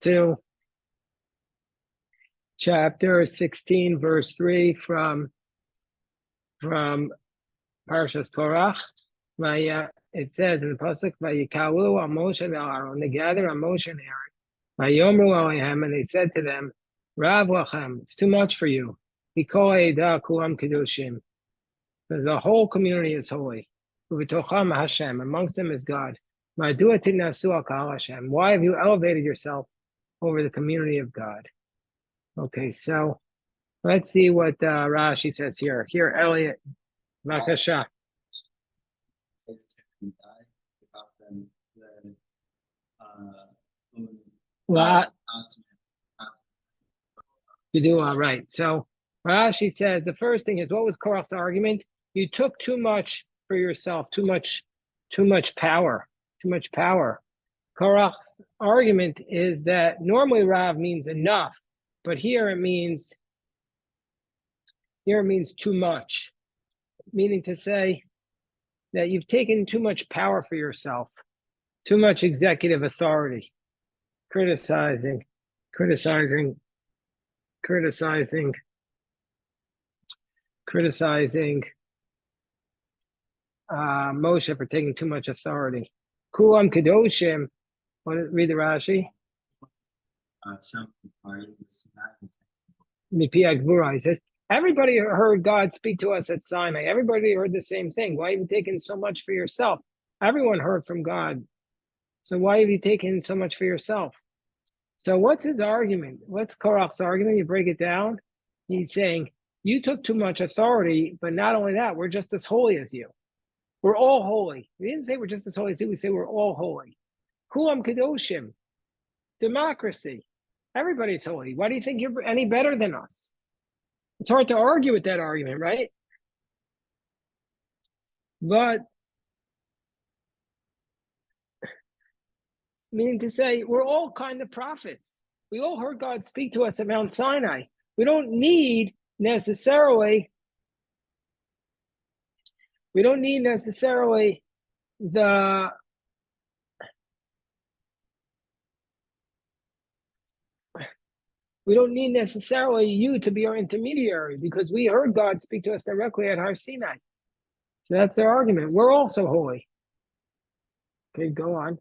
to chapter 16, verse 3 from Parshas Korach. It says in the pasuk, "Vayikalu al Moshe and Aaron." They gathered on Moshe and Aaron. Vayomru alehem, and they said to them, "Rav lachem, it's too much for you. Hikol eda kulam kedushim, because the whole community is holy. Uvitocham Hashem, amongst them is God. Ma'adu tinasu al kal Hashem. Why have you elevated yourself over the community of God?" Okay, so let's see what Rashi says here. Here, Elliot, Vakasha. You do all right. So Rashi says the first thing is, what was Korach's argument? You took too much for yourself, too much power. Korach's argument is that normally Rav means enough, but here it means too much, meaning to say that you've taken too much power for yourself, too much executive authority, criticizing Moshe for taking too much authority. Kulam Kedoshim. Read the Rashi. He says, everybody heard God speak to us at Sinai. Everybody heard the same thing. Why have you taken so much for yourself? Everyone heard from God. So why have you taken so much for yourself? So what's his argument? What's Korach's argument? You break it down. He's saying, you took too much authority, but not only that, we're just as holy as you. We're all holy. We didn't say we're just as holy as you. We say we're all holy. Kulam Kedoshim. Democracy. Everybody's holy. Why do you think you're any better than us? It's hard to argue with that argument, right? But meaning to say, we're all kind of prophets. We all heard God speak to us at Mount Sinai. We don't need necessarily the we don't need necessarily you to be our intermediary, because we heard God speak to us directly at Har Sinai. So that's their argument. We're also holy. Okay, go on.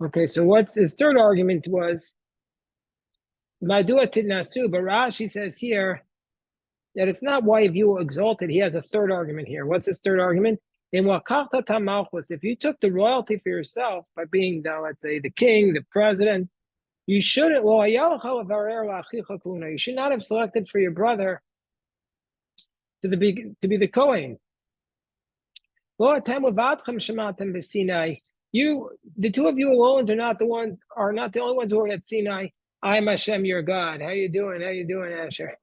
Okay, so what's his third argument was Madua Tidnasu, but Rashi says here that it's not why have you exalted. He has a third argument here. What's his third argument? In Wakachta Tamalchus, if you took the royalty for yourself by being the, let's say, the king, the president, you shouldn't. You should not have selected for your brother to be the Kohen. You, the two of you alone, are not the only ones who are at Sinai. I am Hashem, your God. How you doing? Asher?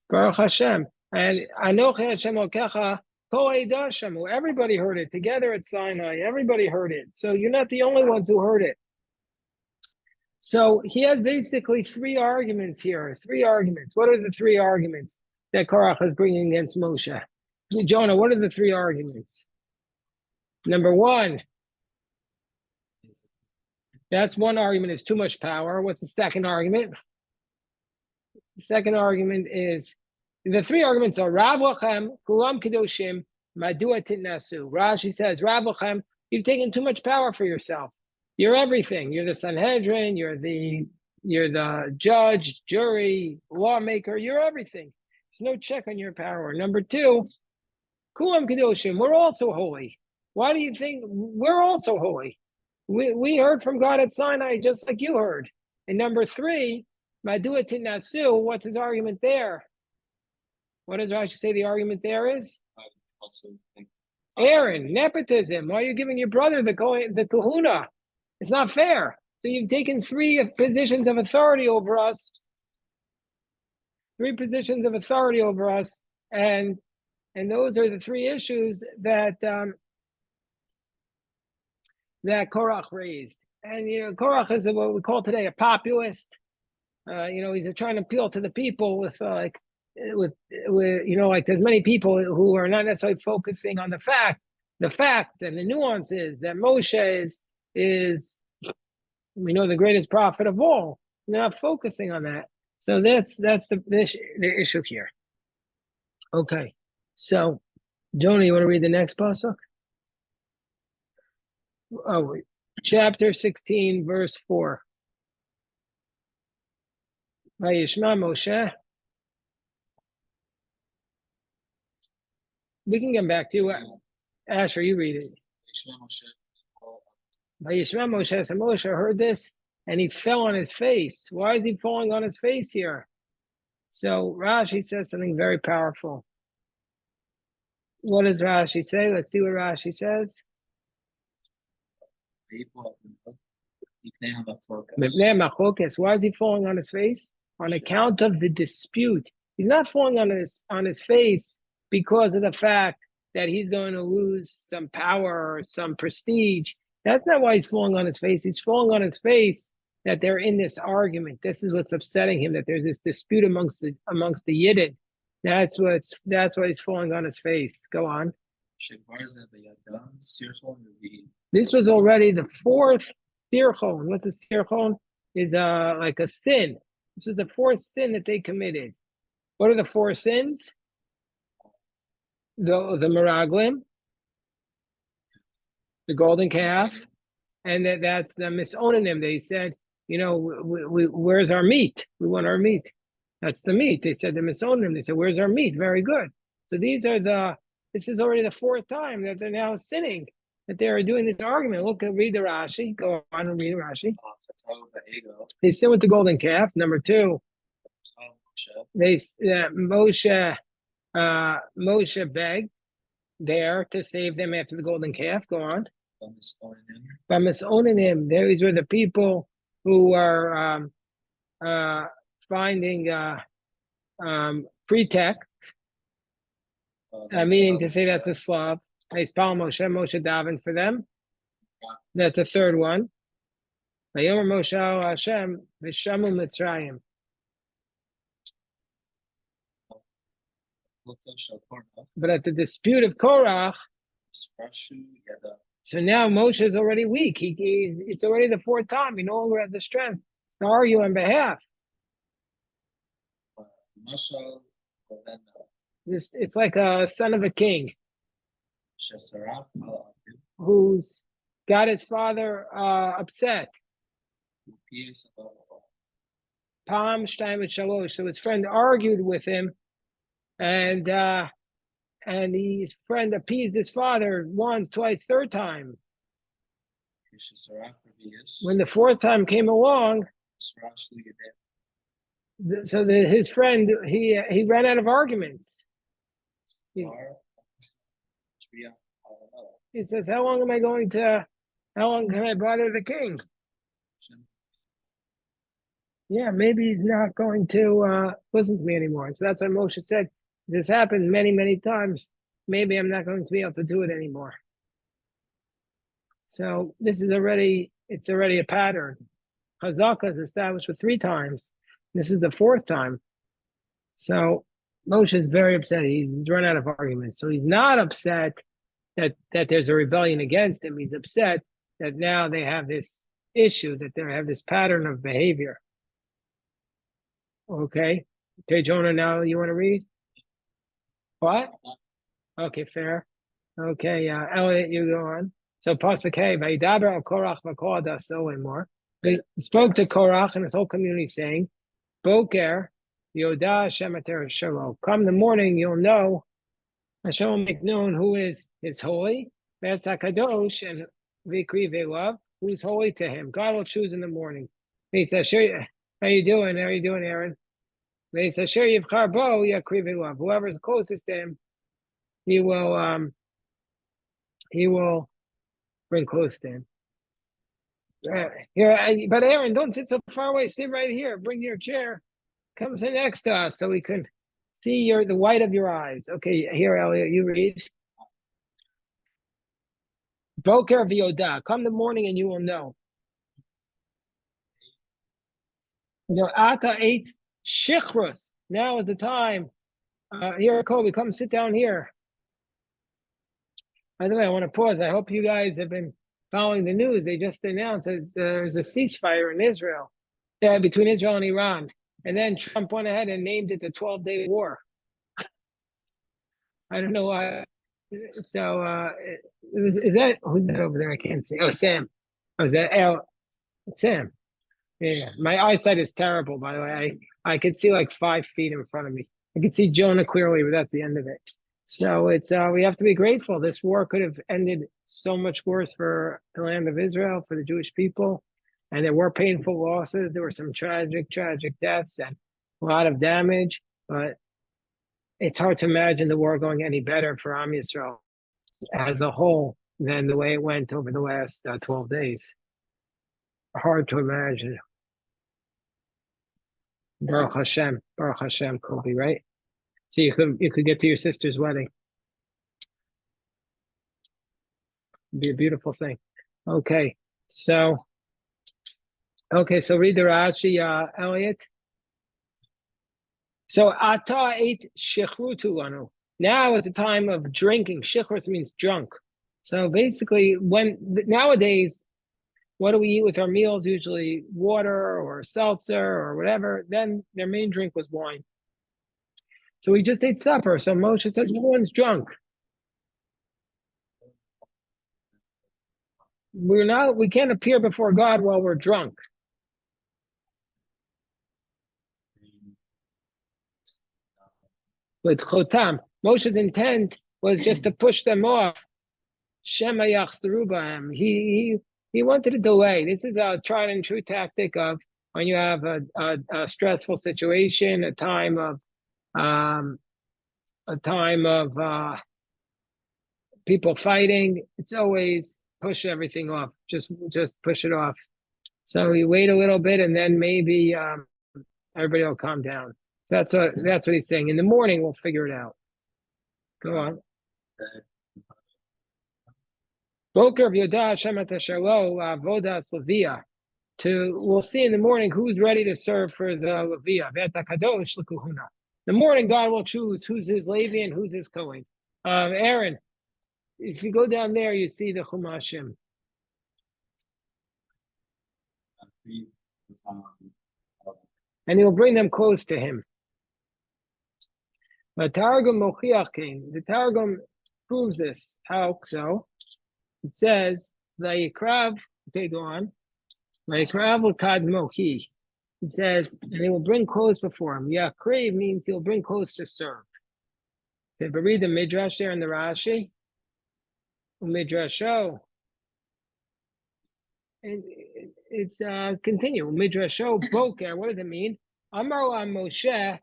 Baruch Hashem. And Anochi Hashem Okecha, Kol Eidah Shemu. Everybody heard it together at Sinai. Everybody heard it. So you're not the only ones who heard it. So he has basically three arguments here. What are the three arguments that Korach is bringing against Moshe? Jonah, what are the three arguments? Number one, that's one argument, is too much power. What's the second argument? The second argument is, the three arguments are Rav Lachem, Kulam Kedoshim, Madua Titnasu. Rashi says, Rav Lachem, you've taken too much power for yourself. You're everything. You're the Sanhedrin, you're the judge, jury, lawmaker, you're everything. There's no check on your power. Number two, Kulam Kedoshim, we're also holy. Why do you think we're also holy? We heard from God at Sinai just like you heard. And number three, Madua Titnasu, what's his argument there? What does Rashi say the argument there is? Aaron, nepotism. Why are you giving your brother the Kehuna? It's not fair. So you've taken three positions of authority over us. And And those are the three issues that that Korach raised. And Korach is what we call today a populist. He's trying to appeal to the people with like there's many people who are not necessarily focusing on the fact and the nuances that Moshe is we know the greatest prophet of all. They're not focusing on that. So that's the issue here. Okay, so Jonah, you want to read the next pasuk? Oh, chapter 16, verse 4. Vayishma Moshe. We can get back to you. Asher, you read it. Vayishma Moshe. So Moshe heard this and he fell on his face. Why is he falling on his face here? So Rashi says something very powerful. What does Rashi say? Let's see what Rashi says. Why is he falling on his face? On account of the dispute. He's not falling on his face because of the fact that he's going to lose some power or some prestige. That's not why he's falling on his face. He's falling on his face that they're in this argument. This is what's upsetting him, that there's this dispute amongst the Yidden. That's why he's falling on his face. Go on. This was already the fourth sirchon. What's a sirchon? Is like a sin. This was the fourth sin that they committed. What are the four sins? The meraglim, the golden calf, and that's the misonanim. They said, where's our meat? We want our meat. That's the meat. They said the misonanim. They said, where's our meat? Very good. So this is already the fourth time that they're now sinning, that they are doing this argument. Read the Rashi. Go on and read the Rashi. They sin with the golden calf. Number two, Moshe begged there to save them after the golden calf. Go on. By misonanim, these were the people who are finding pretext, meaning to say that's a Slav. Moshe davened for them. That's a third one. Vayomer Moshe Hashem v'shamu Mitzrayim. But at the dispute of Korach, so now Moshe is already weak. It's already the fourth time. He no longer has the strength to argue on behalf. It's like a son of a king who's got his father upset. Pam Shtayim Shalosh. So his friend argued with him, and his friend appeased his father once, twice, third time. When the fourth time came along, so his friend he ran out of arguments. He says, how long can I bother the king? Yeah, maybe he's not going to listen to me anymore. So that's why Moshe said, this happened many, many times. Maybe I'm not going to be able to do it anymore. So it's already a pattern. Chazaka is established for 3 times. This is the 4th time. So Moshe is very upset. He's run out of arguments. So he's not upset that there's a rebellion against him. He's upset that now they have this issue, that they have this pattern of behavior. Okay, Jonah, now you want to read? What? Okay, fair. Okay, Elliot, you go on. So Pasuk Hey, Vayidaber al Korach v'kol adaso and more. They spoke to Korach and his whole community, saying, Boker, Yoda Hashem Ater Shalom. Come the morning, you'll know, Hashem will make known who is holy, that's HaKadosh, and Vikri Velav, who's holy to him. God will choose in the morning. He says, sure, how you doing? How are you doing, Aaron? He says, sure, Yivchar Bo, Yakri Velav. Whoever's closest to him, he will bring close to him. Here, but Aaron, don't sit so far away. Sit right here. Bring your chair. Come sit next to us so we can See the white of your eyes. Okay, here, Elliot, you read. Boker v'yoda. Come the morning and you will know. Ata ate shichrus. Now is the time. Here, Kobe, come sit down here. By the way, I want to pause. I hope you guys have been following the news. They just announced that there's a ceasefire in Israel, between Israel and Iran. And then Trump went ahead and named it the 12-day war. I don't know why. So, is that, who's that over there? I can't see. Oh, Sam. Oh, is that Al? Sam. Yeah, my eyesight is terrible, by the way. I could see like 5 feet in front of me. I could see Jonah clearly, but that's the end of it. So it's we have to be grateful. This war could have ended so much worse for the land of Israel, for the Jewish people. And there were painful losses. There were some tragic deaths and a lot of damage. But it's hard to imagine the war going any better for Am Yisrael as a whole than the way it went over the last 12 days. Hard to imagine. Baruch Hashem, Kobe, right? So you could get to your sister's wedding. It'd be a beautiful thing. Okay, so read the Rashi, Elliot. So Ata ate shichrutu lanu. Now is the time of drinking. Shichrus means drunk. So basically, nowadays, what do we eat with our meals? Usually water or seltzer or whatever. Then their main drink was wine. So we just ate supper. So Moshe says, everyone's drunk. We can't appear before God while we're drunk. With Chotam, Moshe's intent was just to push them off. Shema Yachzerubaham. He wanted to delay. This is a tried and true tactic of when you have a stressful situation, a time of people fighting. It's always push everything off. Just push it off. So you wait a little bit, and then maybe everybody will calm down. So that's what he's saying. In the morning, we'll figure it out. Go on. Boker v'yoda Hashem et hashalo avodas levia. We'll see in the morning who's ready to serve for the levia. V'et kadosh l'Kehuna. In the morning, God will choose who's his Levi and who's his Kohen. Aaron, if you go down there, you see the Chumashim. And he'll bring them close to him. The Targum proves this. How so? It says, Vayikrav, okay, go on. Vayikrav l'kadmohi. It says, and he will bring close before him. Yakrev means he'll bring close to serve. Okay, but read the Midrash there in the Rashi. Midrasho. And it's continue. Midrasho boker. What does it mean? Amar Moshe.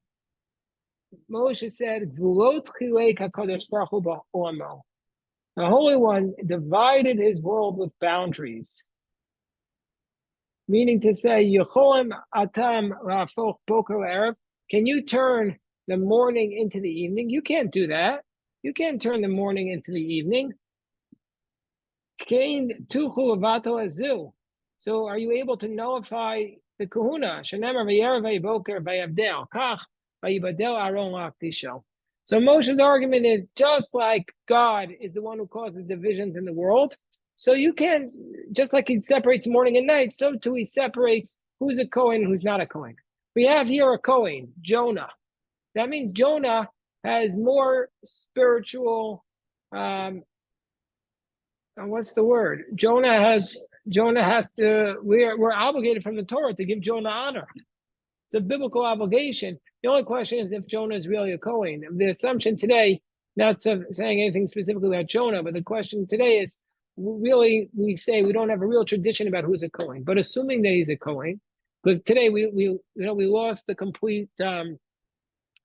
Moshe said, "V'lot chilek hakadosh baruch hu ba'omo." The Holy One divided his world with boundaries, meaning to say, "Yecholim atam lafoch boker erev." Can you turn the morning into the evening? You can't do that. You can't turn the morning into the evening. Kain tuchu lavato azu. So, are you able to nullify the Kehuna? Shenemar v'yerev boker v'yavdel kach. So Moshe's argument is just like God is the one who causes divisions in the world. So you can, just like he separates morning and night, so too he separates who's a Kohen, who's not a Kohen. We have here a Kohen, Jonah. That means Jonah has more spiritual, what's the word? Jonah has to, we're obligated from the Torah to give Jonah honor. It's a biblical obligation. The only question is if Jonah is really a Kohen. The assumption today, not saying anything specifically about Jonah, but the question today is, really, we say we don't have a real tradition about who's a Kohen. But assuming that he's a Kohen, because today we lost the complete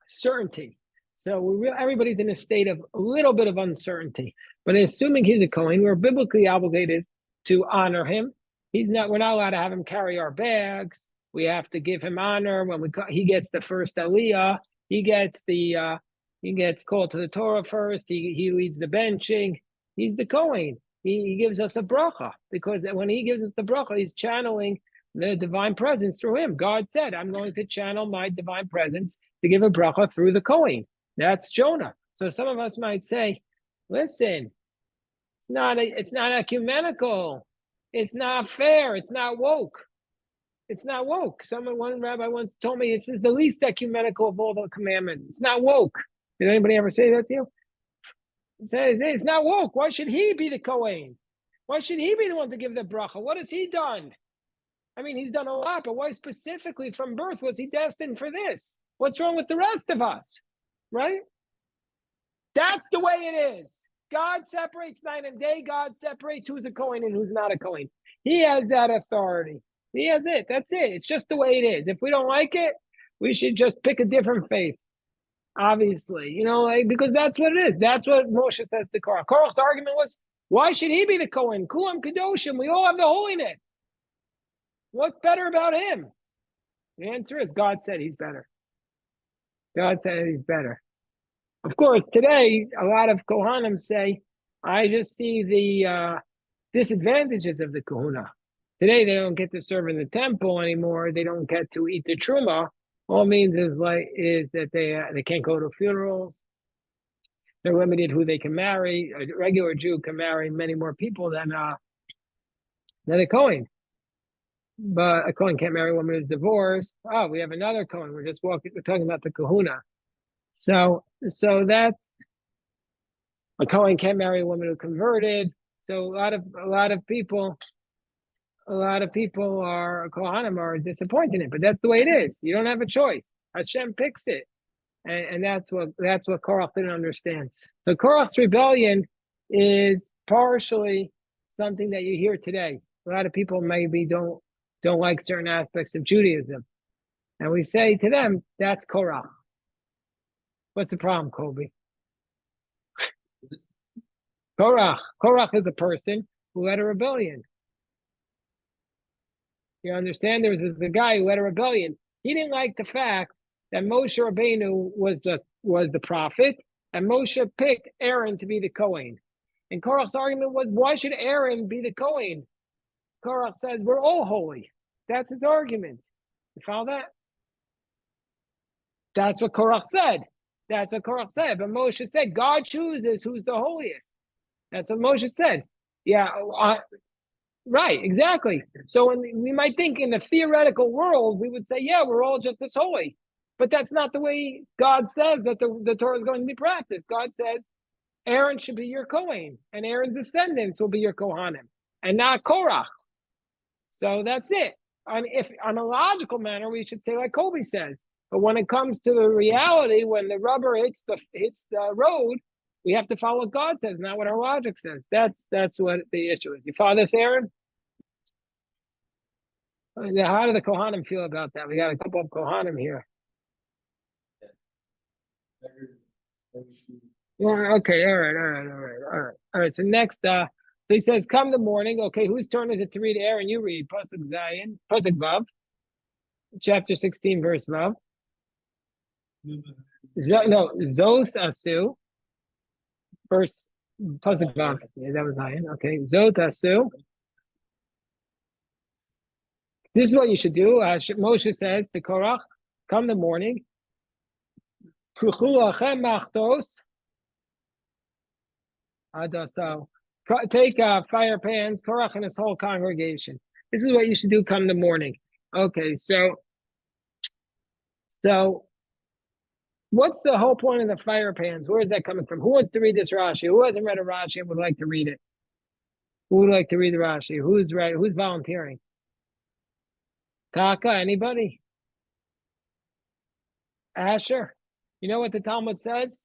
certainty. So everybody's in a state of a little bit of uncertainty. But assuming he's a Kohen, we're biblically obligated to honor him. We're not allowed to have him carry our bags. We have to give him honor when he gets the first aliyah. He gets he gets called to the Torah first. He leads the benching. He's the Kohen. He gives us a bracha, because when he gives us the bracha, he's channeling the divine presence through him. God said, I'm going to channel my divine presence to give a bracha through the Kohen. That's Jonah. So some of us might say, listen, it's not ecumenical. It's not fair. It's not woke. It's not woke. One rabbi once told me this is the least ecumenical of all the commandments. It's not woke. Did anybody ever say that to you? It says it's not woke. Why should he be the Kohen? Why should he be the one to give the bracha? What has he done? I mean, he's done a lot, but why specifically from birth was he destined for this? What's wrong with the rest of us? Right? That's the way it is. God separates night and day. God separates who's a Kohen and who's not a Kohen. He has that authority. He has it. That's it. It's just the way it is. If we don't like it, we should just pick a different faith. Obviously, because that's what it is. That's what Moshe says to Korach. Korach's argument was, why should he be the Kohen? Kulam Kadoshim. We all have the holiness. What's better about him? The answer is God said he's better. God said he's better. Of course, today, a lot of Kohanim say, I just see the disadvantages of the Kehuna. Today, they don't get to serve in the temple anymore. They don't get to eat the truma. All it means is that they can't go to funerals. They're limited who they can marry. A regular Jew can marry many more people than a Kohen. But a Kohen can't marry a woman who's divorced. Oh, we have another Kohen. We're talking about the Kehuna. So that's a Kohen can't marry a woman who converted. So a lot of people are Kohanim are disappointed in it, but that's the way it is. You don't have a choice. Hashem picks it, and that's what Korach didn't understand. So Korach's rebellion is partially something that you hear today. A lot of people maybe don't like certain aspects of Judaism, and we say to them, that's Korach. What's the problem, Colby? Korach is a person who led a rebellion. You understand? There was a guy who led a rebellion. He didn't like the fact that Moshe Rabbeinu was the prophet, and Moshe picked Aaron to be the Kohen. And Korach's argument was, why should Aaron be the Kohen? Korach says, we're all holy. That's his argument. You follow that? That's what Korach said. But Moshe said, God chooses who's the holiest. That's what Moshe said. Yeah, right, exactly. So when we might think in the theoretical world, we would say, yeah, we're all just as holy. But that's not the way God says that the Torah is going to be practiced. God says, Aaron should be your Kohen, and Aaron's descendants will be your Kohanim, and not Korach. So that's it. If on a logical manner, we should say like Colby says. But when it comes to the reality, when the rubber hits the road, we have to follow what God says, not what our logic says. That's what the issue is. You follow this, Aaron? How do the Kohanim feel about that? We got a couple of Kohanim here. Yeah, okay, all right. So next, so he says, come the morning. Okay, whose turn is it to read? Aaron, you read. Pasuk Vav, chapter 16, verse Vav. Zos Asu, verse Pasuk Vav. Yeah, that was Zion. Okay, Zot Asu. This is what you should do. Moshe says to Korach, come the morning. Take fire pans, Korach and his whole congregation. This is what you should do come the morning. Okay, so what's the whole point of the fire pans? Where is that coming from? Who wants to read this Rashi? Who hasn't read a Rashi and would like to read it? Who would like to read the Rashi? Who's volunteering? Taka, anybody? Asher? You know what the Talmud says?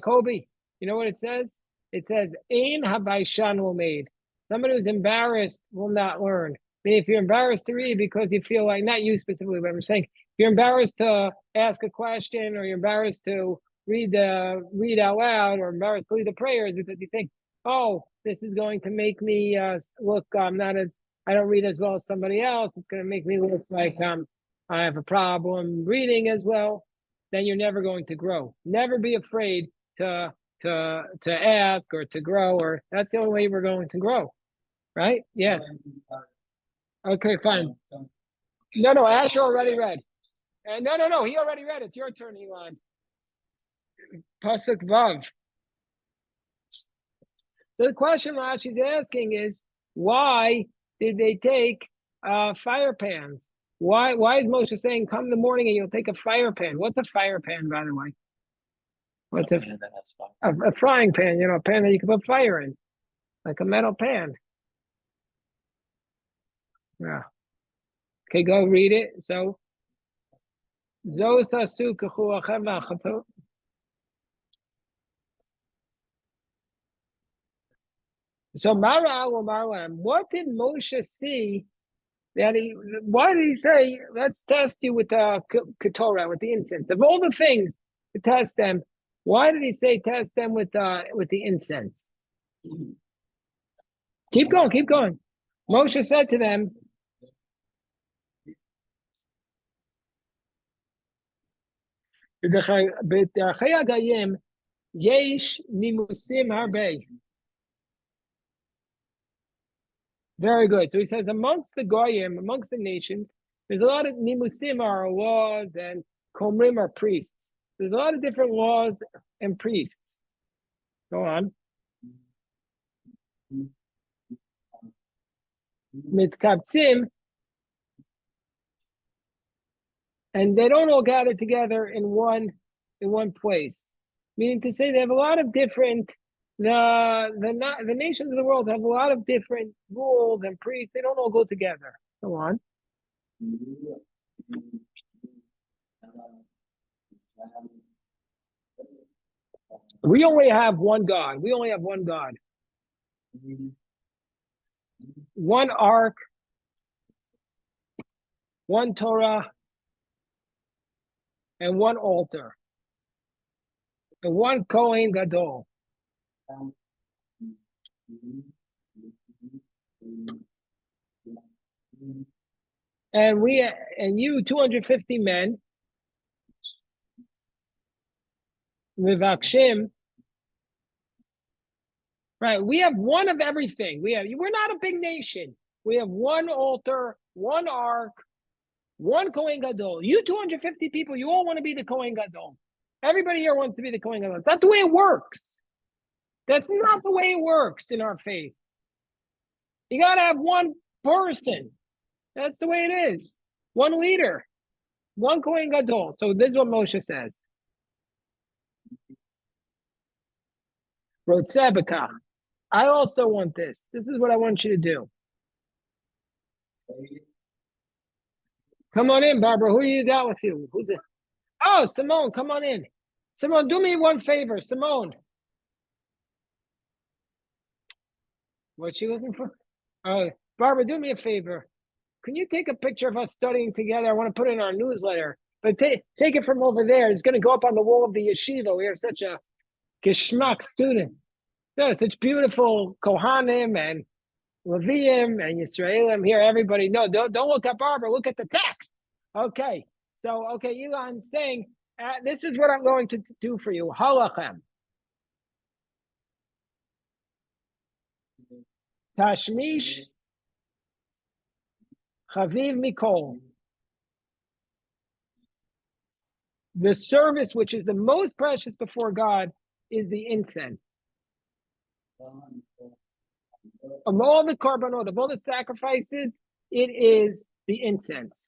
Kobe, you know what it says? It says, Ein habaishan will made. Somebody who's embarrassed will not learn. I mean, if you're embarrassed to read because you feel like, not you specifically, but I'm saying, if you're embarrassed to ask a question, or you're embarrassed to read out loud, or embarrassed to lead the prayers because you think, oh, this is going to make me look, I don't read as well as somebody else. It's going to make me look like I have a problem reading as well. then you're never going to grow. Never be afraid to ask or to grow, or that's the only way we're going to grow. Right? Yes. Okay, fine. No, Asher already read. No, he already read. It's your turn, Elon. Pasuk Vav. The question Rashi's asking is, why did they take fire pans? Why is Moshe saying, come in the morning and you'll take a fire pan? What's a fire pan, by the way? What's a frying pan, a pan that you can put fire in, like a metal pan. Yeah. Okay, go read it. So, Marwa, what did Moshe see that why did he say, let's test you with the Ketorah, with the incense? Of all the things to test them, why did he say test them with the incense? Keep going. Moshe said to them, Yesh nimusim harbei. Very good. So he says, amongst the goyim, amongst the nations, there's a lot of nimusim are laws and komrim are priests. There's a lot of different laws and priests. Go on. Mitkabtzim, and they don't all gather together in one place. Meaning to say, they have a lot of different. The nations of the world have a lot of different rules and priests. They don't all go together. Go on. We only have one God. One ark, one Torah, and one altar, and one Kohen Gadol. And you 250 men, Mivakshim. Right, we have one of everything. We're not a big nation. We have one altar, one ark, one Kohen Gadol. You 250 people, you all want to be the Kohen Gadol. Everybody here wants to be the Kohen Gadol. That's not the way it works. That's not the way it works in our faith. You got to have one person. That's the way it is. One leader, one Kohen Gadol. So this is what Moshe says. Rotzebekach. I also want this. This is what I want you to do. Come on in, Barbara. Who you got with you? Who's it? Oh, Simone, come on in. Simone, do me one favor. Simone. What's she looking for? Oh, Barbara, do me a favor. Can you take a picture of us studying together? I want to put it in our newsletter. But take it from over there. It's going to go up on the wall of the yeshiva. We have such a geschmack student. No, such beautiful Kohanim and Leviim and Yisraelim here. Everybody, no, don't look at Barbara. Look at the text. Okay. So, Elon's saying, this is what I'm going to do for you. Halachem. Tashmish Chaviv Mikol. The service which is the most precious before God is the incense. Of all the korbanot, of all the sacrifices, it is the incense.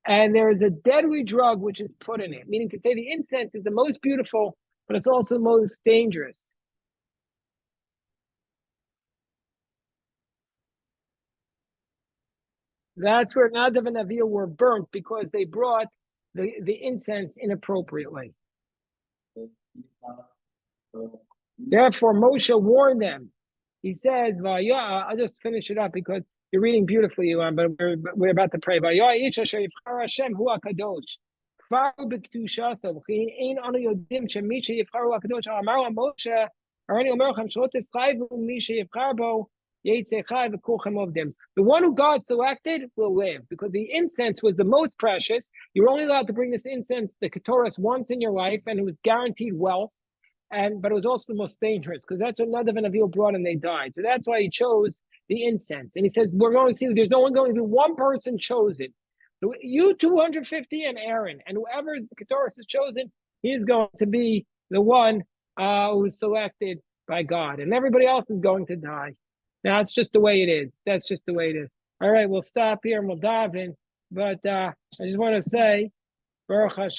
And there is a deadly drug which is put in it, meaning to say the incense is the most beautiful, but it's also the most dangerous. That's where Nadav and Avihu were burnt because they brought the incense inappropriately. Therefore, Moshe warned them. He said, I'll just finish it up because you're reading beautifully, Elon, but we're about to pray. The one who God selected will live, because the incense was the most precious. You're only allowed to bring this incense, the Ketores, once in your life, and it was guaranteed wealth. But it was also the most dangerous, because that's what Nadav and Avihu brought and they died. So that's why he chose the incense. And he says, we're going to see, there's only going to be one person chosen. So you 250 and Aaron, and whoever the Ketores is chosen, he is going to be the one who's selected by God. And everybody else is going to die. Now, it's just the way it is. That's just the way it is. All right, we'll stop here and we'll dive in. But I just want to say, Baruch Hashem.